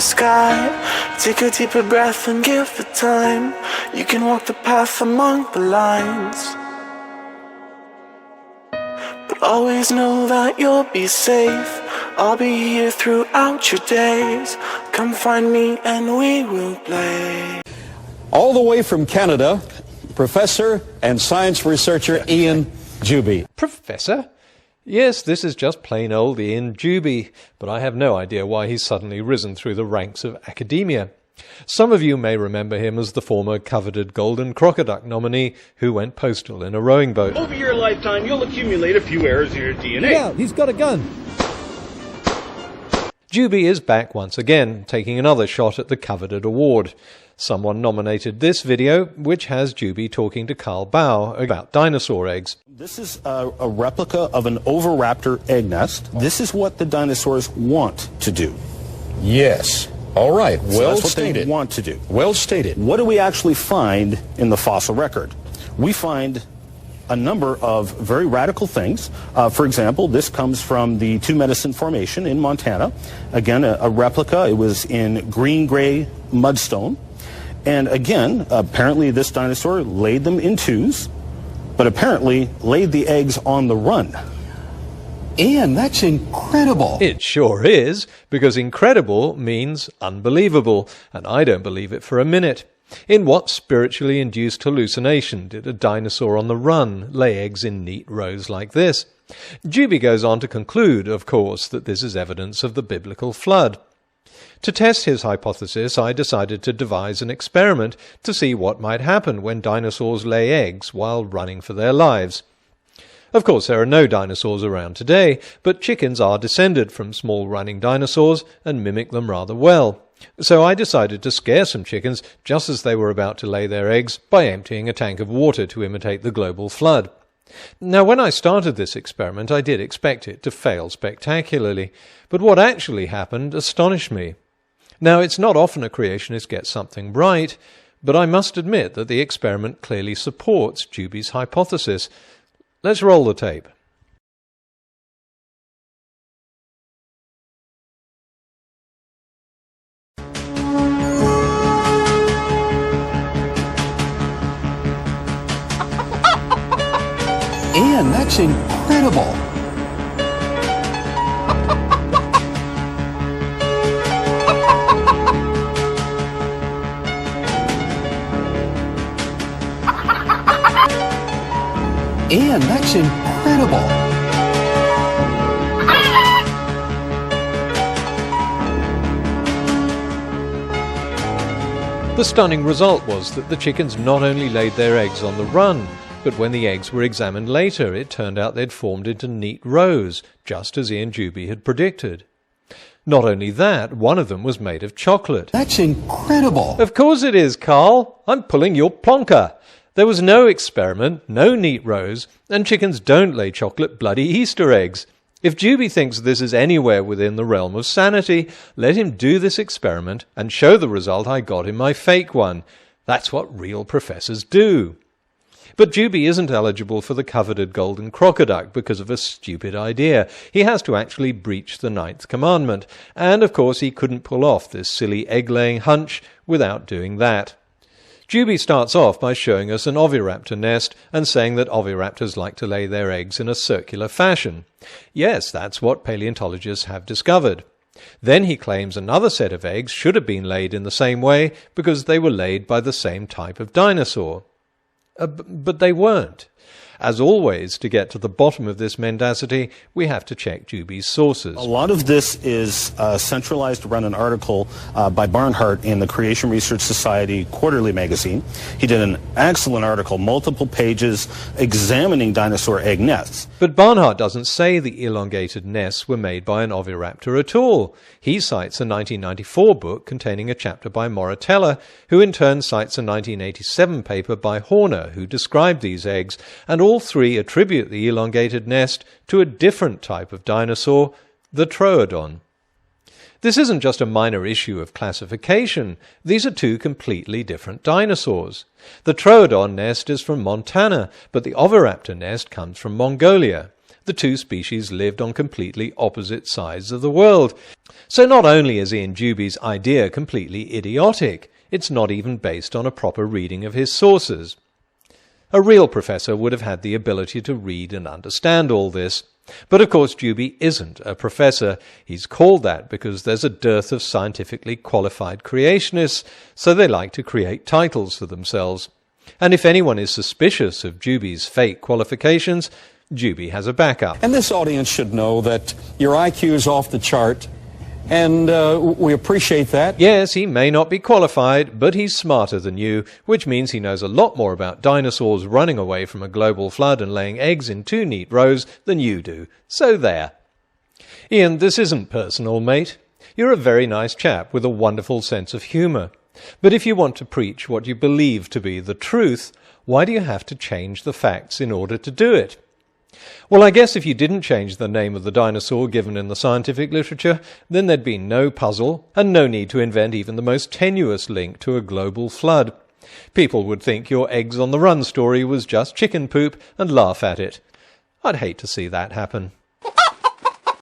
sky. Take a deeper breath and give it time. You can walk the path among the lines, but always know that you'll be safe. I'll be here throughout your days. Come find me and we will play. All the way from Canada, Professor and science researcher Ian Juby. Professor? Yes, this is just plain old Ian Juby, but I have no idea why he's suddenly risen through the ranks of academia. Some of you may remember him as the former coveted Golden Crocoduck nominee who went postal in a rowing boat. Over your lifetime, you'll accumulate a few errors in your DNA. Yeah, he's got a gun. Juby is back once again, taking another shot at the coveted award. Someone nominated this video, which has Juby talking to Carl Bau about dinosaur eggs. This is a replica of an oviraptor egg nest. This is what the dinosaurs want to do. Yes. All right. So Well that's what stated. they want to do. Well stated. What do we actually find in the fossil record? We find a number of very radical things. For example, this comes from the Two Medicine Formation in Montana. Again, a replica. It was in green-gray mudstone. And again, apparently this dinosaur laid them in twos, but apparently laid the eggs on the run. Ian, that's incredible. It sure is, because incredible means unbelievable, and I don't believe it for a minute. In what spiritually induced hallucination did a dinosaur on the run lay eggs in neat rows like this? Juby goes on to conclude, of course, that this is evidence of the biblical flood. To test his hypothesis, I decided to devise an experiment to see what might happen when dinosaurs lay eggs while running for their lives. Of course, there are no dinosaurs around today, but chickens are descended from small running dinosaurs and mimic them rather well. So I decided to scare some chickens just as they were about to lay their eggs by emptying a tank of water to imitate the global flood. Now, when I started this experiment, I did expect it to fail spectacularly, but what actually happened astonished me. Now, it's not often a creationist gets something right, but I must admit that the experiment clearly supports Juby's hypothesis. Let's roll the tape. Ian, that's incredible. Ian, that's incredible. The stunning result was that the chickens not only laid their eggs on the run, but when the eggs were examined later, it turned out they'd formed into neat rows, just as Ian Juby had predicted. Not only that, one of them was made of chocolate. That's incredible. Of course it is, Carl. I'm pulling your plonker. There was no experiment, no neat rows, and chickens don't lay chocolate bloody Easter eggs. If Juby thinks this is anywhere within the realm of sanity, let him do this experiment and show the result I got in my fake one. That's what real professors do. But Juby isn't eligible for the coveted Golden Crocoduck because of a stupid idea. He has to actually breach the 9th commandment, and of course he couldn't pull off this silly egg-laying hunch without doing that. Juby starts off by showing us an oviraptor nest and saying that oviraptors like to lay their eggs in a circular fashion. Yes, that's what paleontologists have discovered. Then he claims another set of eggs should have been laid in the same way because they were laid by the same type of dinosaur. But they weren't. As always, to get to the bottom of this mendacity, we have to check Juby's sources. A lot of this is centralized around an article by Barnhart in the Creation Research Society Quarterly magazine. He did an excellent article, multiple pages, examining dinosaur egg nests. But Barnhart doesn't say the elongated nests were made by an oviraptor at all. He cites a 1994 book containing a chapter by Moritella, who in turn cites a 1987 paper by Horner, who described these eggs, and all three attribute the elongated nest to a different type of dinosaur, the Troodon. This isn't just a minor issue of classification. These are two completely different dinosaurs. The Troodon nest is from Montana, but the oviraptor nest comes from Mongolia. The two species lived on completely opposite sides of the world. So not only is Ian Dewby's idea completely idiotic, it's not even based on a proper reading of his sources. A real professor would have had the ability to read and understand all this. But of course Dewby isn't a professor. He's called that because there's a dearth of scientifically qualified creationists, so they like to create titles for themselves. And if anyone is suspicious of Dewby's fake qualifications, Dewby has a backup. And this audience should know that your IQ is off the chart, and we appreciate that. Yes, he may not be qualified, but he's smarter than you, which means he knows a lot more about dinosaurs running away from a global flood and laying eggs in 2 neat rows than you do. So there. Ian, this isn't personal, mate. You're a very nice chap with a wonderful sense of humour. But if you want to preach what you believe to be the truth, why do you have to change the facts in order to do it? Well, I guess if you didn't change the name of the dinosaur given in the scientific literature, then there'd be no puzzle and no need to invent even the most tenuous link to a global flood. People would think your eggs on the run story was just chicken poop and laugh at it. I'd hate to see that happen.